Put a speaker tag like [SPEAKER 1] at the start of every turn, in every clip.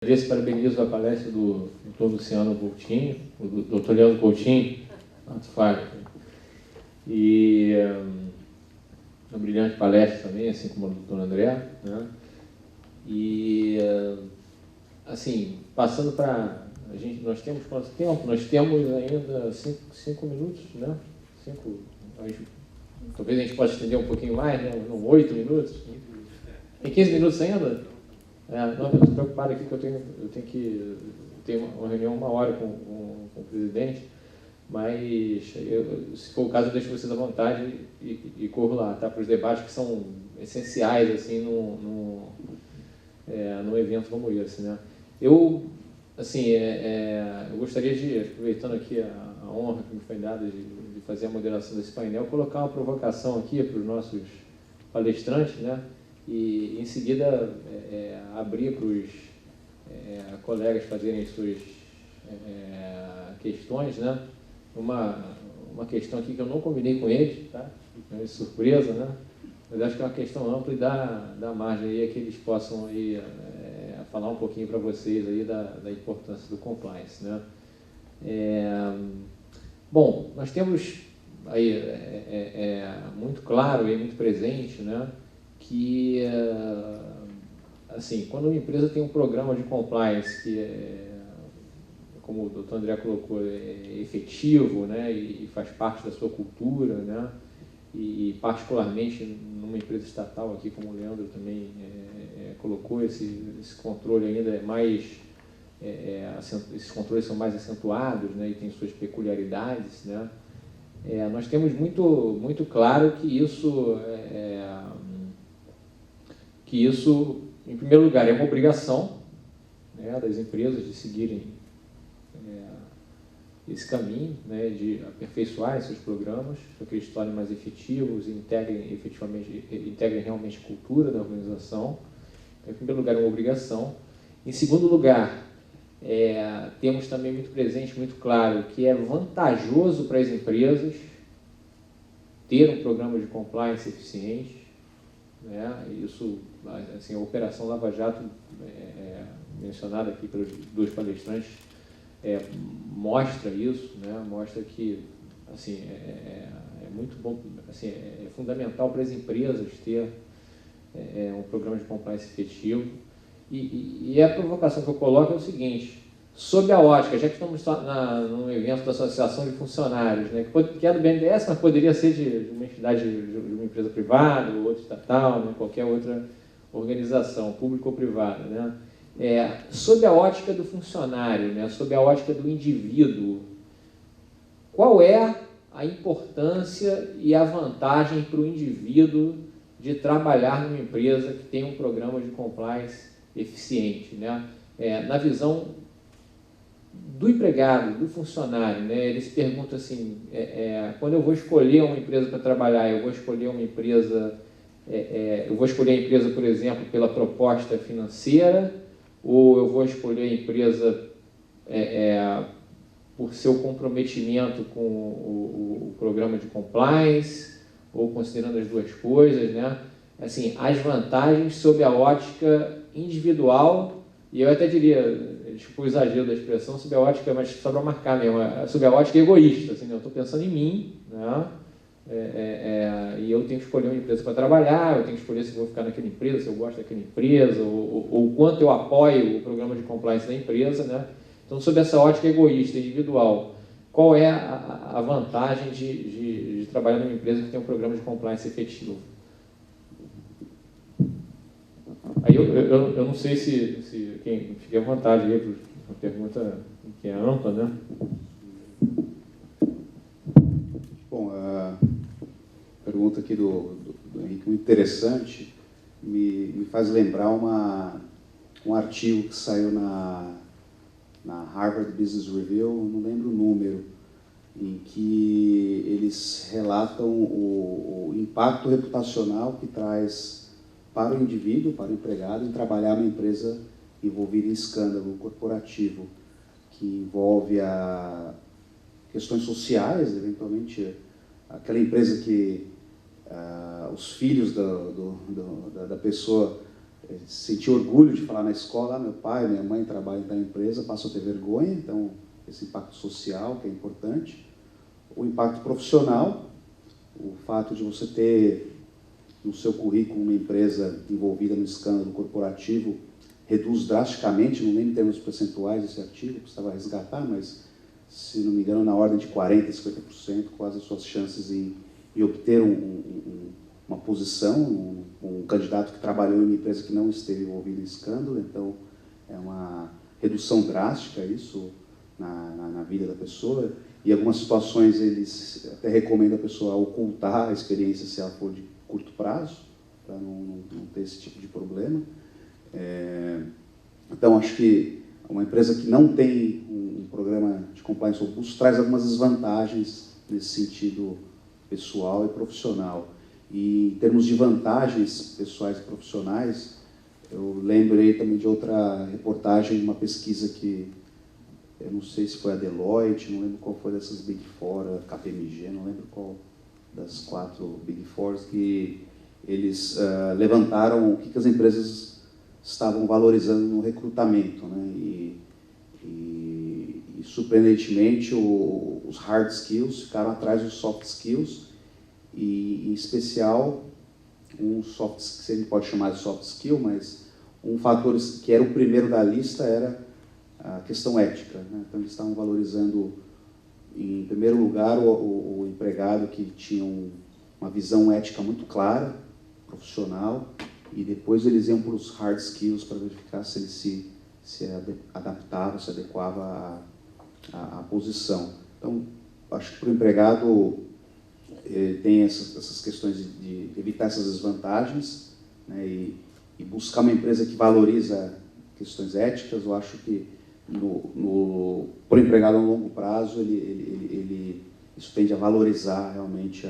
[SPEAKER 1] Parabenizo a palestra do Dr. Luciano Coutinho, do Dr. Leandro Coutinho, e uma brilhante palestra também, assim como a do Dr. André, né? E, assim, passando para a gente, nós temos quanto tempo? Nós temos ainda 5 minutos, né? Talvez a gente possa estender um pouquinho mais, né? 8 minutos. Tem 15 minutos ainda? Não, eu estou preocupado aqui que eu tenho que ter uma reunião 1 hora com o presidente, mas se for o caso eu deixo vocês à vontade e corro lá, tá? Para os debates que são essenciais assim num evento como esse, né? Eu gostaria de, aproveitando aqui a honra que me foi dada de fazer a moderação desse painel, colocar uma provocação aqui para os nossos palestrantes, né? E em seguida abrir para os colegas fazerem suas questões, né? Uma questão aqui que eu não combinei com eles, tá? É surpresa, né? Mas acho que é uma questão ampla e dá margem aí a que eles possam aí, falar um pouquinho para vocês aí da importância do compliance, né? Bom, nós temos aí muito claro e muito presente, né? Que, assim, quando uma empresa tem um programa de compliance que como o Dr. André colocou, é efetivo, né, e faz parte da sua cultura, né, e particularmente numa empresa estatal aqui, como o Leandro também colocou, esse controle ainda é mais, esses controles são mais acentuados, né, e tem suas peculiaridades, né. Nós temos muito claro que isso, em primeiro lugar, é uma obrigação, né, das empresas de seguirem esse caminho, né, de aperfeiçoar seus programas para que eles se tornem mais efetivos e integrem realmente a cultura da organização. Então, em primeiro lugar, é uma obrigação. Em segundo lugar, temos também muito presente, muito claro, que é vantajoso para as empresas ter um programa de compliance eficiente, né? Isso, assim, a Operação Lava Jato, mencionada aqui pelos dois palestrantes, mostra isso, né? Mostra que, assim, é muito bom, assim, é fundamental para as empresas ter um programa de compliance efetivo. E a provocação que eu coloco é o seguinte: sob a ótica, já que estamos num evento da Associação de Funcionários, né, que é do BNDES, mas poderia ser de uma entidade, de uma empresa privada, ou outra estatal, né, qualquer outra organização, pública ou privada, né, sob a ótica do funcionário, né, sob a ótica do indivíduo, qual é a importância e a vantagem para o indivíduo de trabalhar numa empresa que tem um programa de compliance eficiente, né? Na visão do empregado, do funcionário, né? Eles perguntam assim, quando eu vou escolher uma empresa para trabalhar, eu vou escolher uma empresa, eu vou escolher a empresa, por exemplo, pela proposta financeira, ou eu vou escolher a empresa por seu comprometimento com o programa de compliance, ou considerando as duas coisas, né? Assim, as vantagens sob a ótica individual, e eu até diria, desculpa o exagero da expressão, sob a ótica, mas só para marcar mesmo, sob a ótica egoísta, assim, né? Eu estou pensando em mim, né? E eu tenho que escolher uma empresa para trabalhar, eu tenho que escolher se vou ficar naquela empresa, se eu gosto daquela empresa, ou o quanto eu apoio o programa de compliance da empresa, né? Então, sob essa ótica egoísta, individual, qual é a vantagem de trabalhar numa empresa que tem um programa de compliance efetivo? Aí eu não sei se quem fique à vontade aí, uma pergunta que é ampla, né?
[SPEAKER 2] Bom, a pergunta aqui do Henrique, muito interessante, me faz lembrar um artigo que saiu na Harvard Business Review, não lembro o número, em que eles relatam o impacto reputacional que traz para o indivíduo, para o empregado, em trabalhar numa empresa envolvida em escândalo corporativo, que envolve questões sociais, eventualmente aquela empresa que os filhos da pessoa sentir orgulho de falar na escola, meu pai, minha mãe trabalham na empresa, passam a ter vergonha, então esse impacto social que é importante. O impacto profissional, o fato de você ter no seu currículo uma empresa envolvida no escândalo corporativo reduz drasticamente, não lembro em termos percentuais esse artigo, precisava resgatar, mas se não me engano na ordem de 40%, 50%, quase as suas chances em obter uma posição, um candidato que trabalhou em uma empresa que não esteve envolvido em escândalo, então é uma redução drástica isso na vida da pessoa. E em algumas situações eles até recomendam a pessoa ocultar a experiência se ela for de curto prazo, para não ter esse tipo de problema. Então acho que uma empresa que não tem um programa de compliance robusto traz algumas desvantagens nesse sentido pessoal e profissional. E em termos de vantagens pessoais e profissionais, eu lembrei também de outra reportagem, uma pesquisa que, eu não sei se foi a Deloitte, não lembro qual foi dessas Big Four, a KPMG, não lembro qual das 4 Big Fours, que eles levantaram o que as empresas estavam valorizando no recrutamento, né? E surpreendentemente, os hard skills ficaram atrás dos soft skills, e em especial, um soft, que a gente pode chamar de soft skill, mas um fator que era o primeiro da lista era a questão ética, né? Então eles estavam valorizando, em primeiro lugar, o empregado que tinha uma visão ética muito clara, profissional, e depois eles iam para os hard skills para verificar se ele se adaptava, se adequava à posição. Então, acho que para o empregado tem essas questões de evitar essas desvantagens, né, e buscar uma empresa que valoriza questões éticas. Eu acho que para o empregado a longo prazo isso tende a valorizar realmente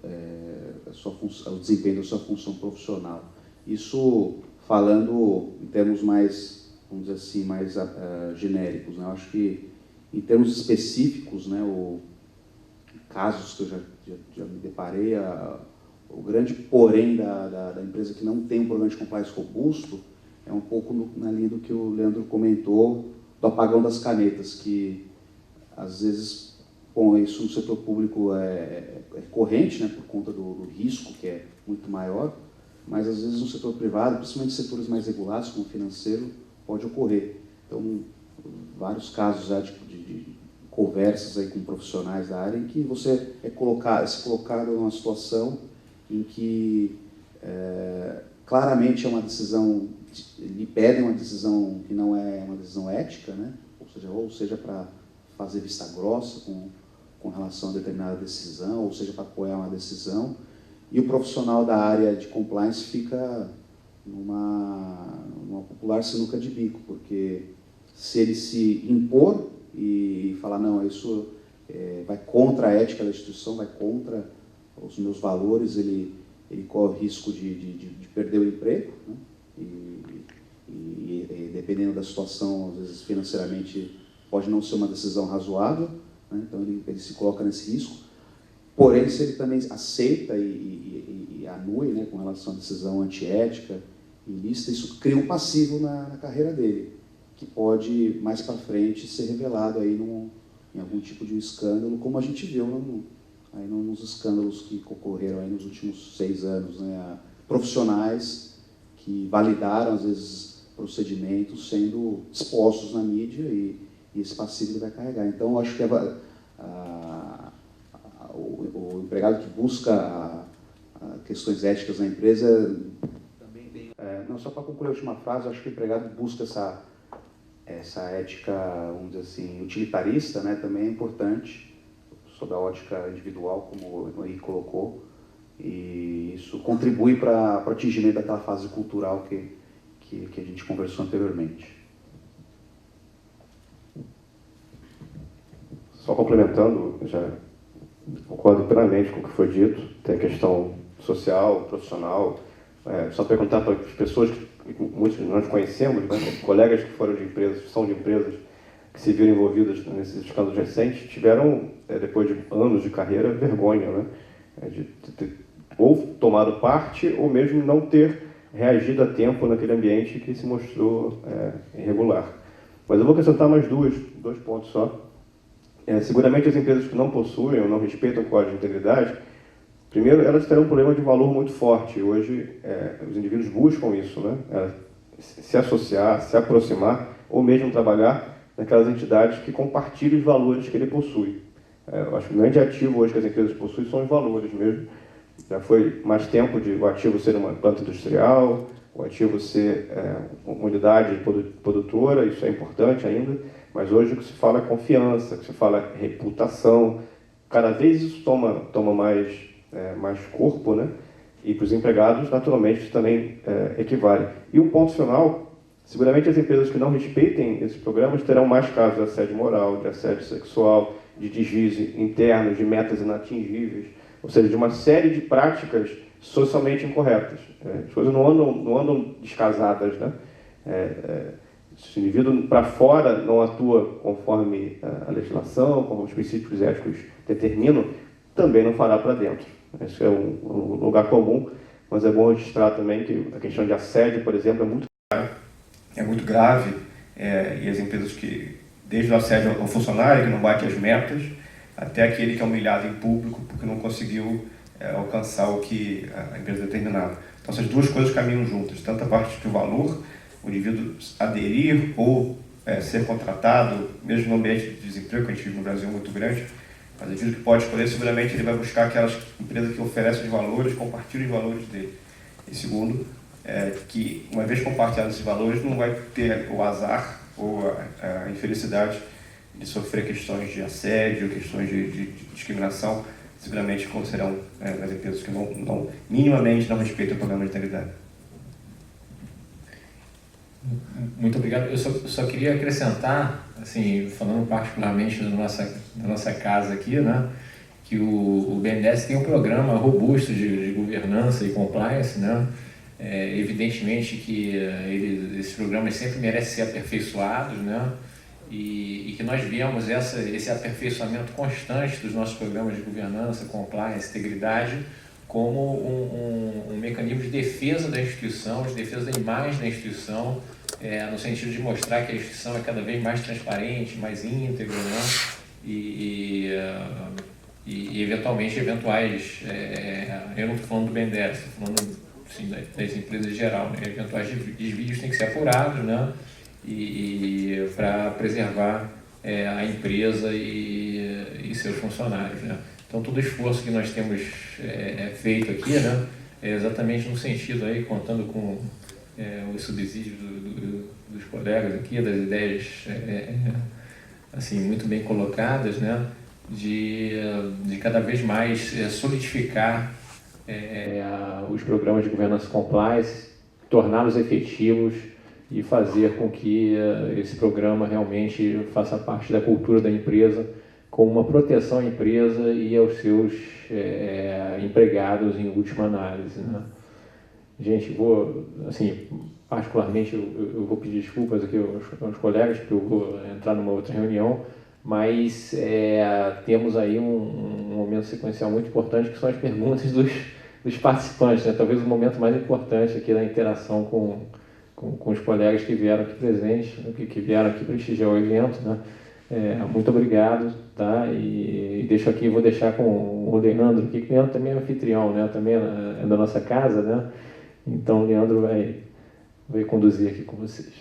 [SPEAKER 2] o desempenho da sua função profissional. Isso falando em termos mais, vamos dizer assim, mais genéricos, né? Eu acho que em termos específicos, né, casos que eu já me deparei, o grande porém da empresa que não tem um programa de compliance robusto é um pouco na linha do que o Leandro comentou, do apagão das canetas, que às vezes, bom, isso no setor público é corrente, né, por conta do risco, que é muito maior, mas às vezes no setor privado, principalmente setores mais regulados, como o financeiro, pode ocorrer. Então, vários casos já de conversas aí com profissionais da área em que você é colocado numa situação em que claramente é uma decisão, lhe pedem uma decisão que não é uma decisão ética, né? ou seja para fazer vista grossa com relação a determinada decisão, ou seja para apoiar uma decisão, e o profissional da área de compliance fica numa popular sinuca de bico, porque se ele se impor e falar, não, isso vai contra a ética da instituição, vai contra os meus valores, ele corre o risco de perder o emprego, né? E dependendo da situação, às vezes financeiramente pode não ser uma decisão razoável, né? Então ele se coloca nesse risco. Porém, se ele também aceita e anui, né, com relação à decisão antiética, ilícita, isso cria um passivo na carreira dele, que pode, mais para frente, ser revelado aí em algum tipo de um escândalo, como a gente viu aí nos escândalos que ocorreram aí nos últimos 6 anos, né? Profissionais que validaram, às vezes, procedimentos sendo expostos na mídia e esse passivo ele vai carregar. Então, eu acho que o empregado que busca questões éticas na empresa também tem... não, só para concluir a última frase, eu acho que o empregado busca essa ética, vamos dizer assim, utilitarista, né, também é importante, sob a ótica individual, como o Henrique colocou, e isso contribui para o atingimento daquela fase cultural que a gente conversou anteriormente.
[SPEAKER 3] Só complementando, já concordo plenamente com o que foi dito, tem a questão social, profissional, só perguntar para as pessoas que muitos de nós conhecemos, né, colegas que foram de empresas, são de empresas que se viram envolvidas nesses escândalos recentes, tiveram, depois de anos de carreira, vergonha, né, de ter ou tomado parte ou mesmo não ter reagido a tempo naquele ambiente que se mostrou irregular. Mas eu vou acrescentar mais dois pontos só. Seguramente as empresas que não possuem ou não respeitam o código de integridade, primeiro, elas terão um problema de valor muito forte. Hoje, os indivíduos buscam isso, né? Se associar, se aproximar, ou mesmo trabalhar naquelas entidades que compartilham os valores que ele possui. Eu acho que o grande ativo hoje que as empresas possuem são os valores mesmo. Já foi mais tempo de o ativo ser uma planta industrial, o ativo ser uma unidade produtora, isso é importante ainda, mas hoje o que se fala é confiança, o que se fala é reputação. Cada vez isso toma mais corpo, né? E para os empregados, naturalmente, também equivale. E um ponto final, seguramente as empresas que não respeitem esses programas terão mais casos de assédio moral, de assédio sexual, de desvios internos, de metas inatingíveis, ou seja, de uma série de práticas socialmente incorretas. As coisas não andam descasadas, né? Se o indivíduo para fora não atua conforme a legislação, como os princípios éticos determinam, também não fará para dentro. Esse é um lugar comum, mas é bom registrar também que a questão de assédio, por exemplo, é muito grave, e as empresas que, desde o assédio ao funcionário que não bate as metas, até aquele que é humilhado em público porque não conseguiu alcançar o que a empresa determinava. Então essas duas coisas caminham juntas, tanto a parte do valor, o indivíduo aderir ou ser contratado, mesmo no ambiente de desemprego, que a gente vive no Brasil muito grande, mas o indivíduo que pode escolher, seguramente ele vai buscar aquelas empresas que oferecem os valores, compartilham os valores dele. E segundo, que uma vez compartilhados esses valores, não vai ter o azar ou a infelicidade de sofrer questões de assédio, questões de discriminação, seguramente serão as empresas que minimamente não respeitam o programa de integridade.
[SPEAKER 1] Muito obrigado. Eu só queria acrescentar, assim, falando particularmente da nossa casa aqui, né, que o BNDES tem um programa robusto de governança e compliance, né? Evidentemente que esses programas sempre merecem ser aperfeiçoados, né? E que nós vemos esse aperfeiçoamento constante dos nossos programas de governança, compliance, integridade, como um mecanismo de defesa da instituição, de defesa da imagem da instituição, no sentido de mostrar que a instituição é cada vez mais transparente, mais íntegra, né? E eventuais, eu não estou falando do BNDES, estou falando assim, das empresas em geral, né? Eventuais desvios têm que ser apurados, né? E para preservar a empresa e seus funcionários, né? Então todo o esforço que nós temos feito aqui, né, é exatamente no sentido aí, contando com os subsídios dos colegas aqui, das ideias assim muito bem colocadas, né, de cada vez mais solidificar os programas de governança compliance, torná-los efetivos e fazer com que esse programa realmente faça parte da cultura da empresa, com uma proteção à empresa e aos seus empregados em última análise, né? Gente, particularmente, eu vou pedir desculpas aqui aos colegas, porque eu vou entrar numa outra reunião, mas temos aí um momento sequencial muito importante, que são as perguntas dos participantes, né? Talvez o momento mais importante aqui da interação com os colegas que vieram aqui presentes, que vieram aqui prestigiar o evento, né? Muito obrigado, tá? E vou deixar com o Leandro aqui, que o Leandro também é anfitrião, né? Também é da nossa casa, né? Então o Leandro vai conduzir aqui com vocês.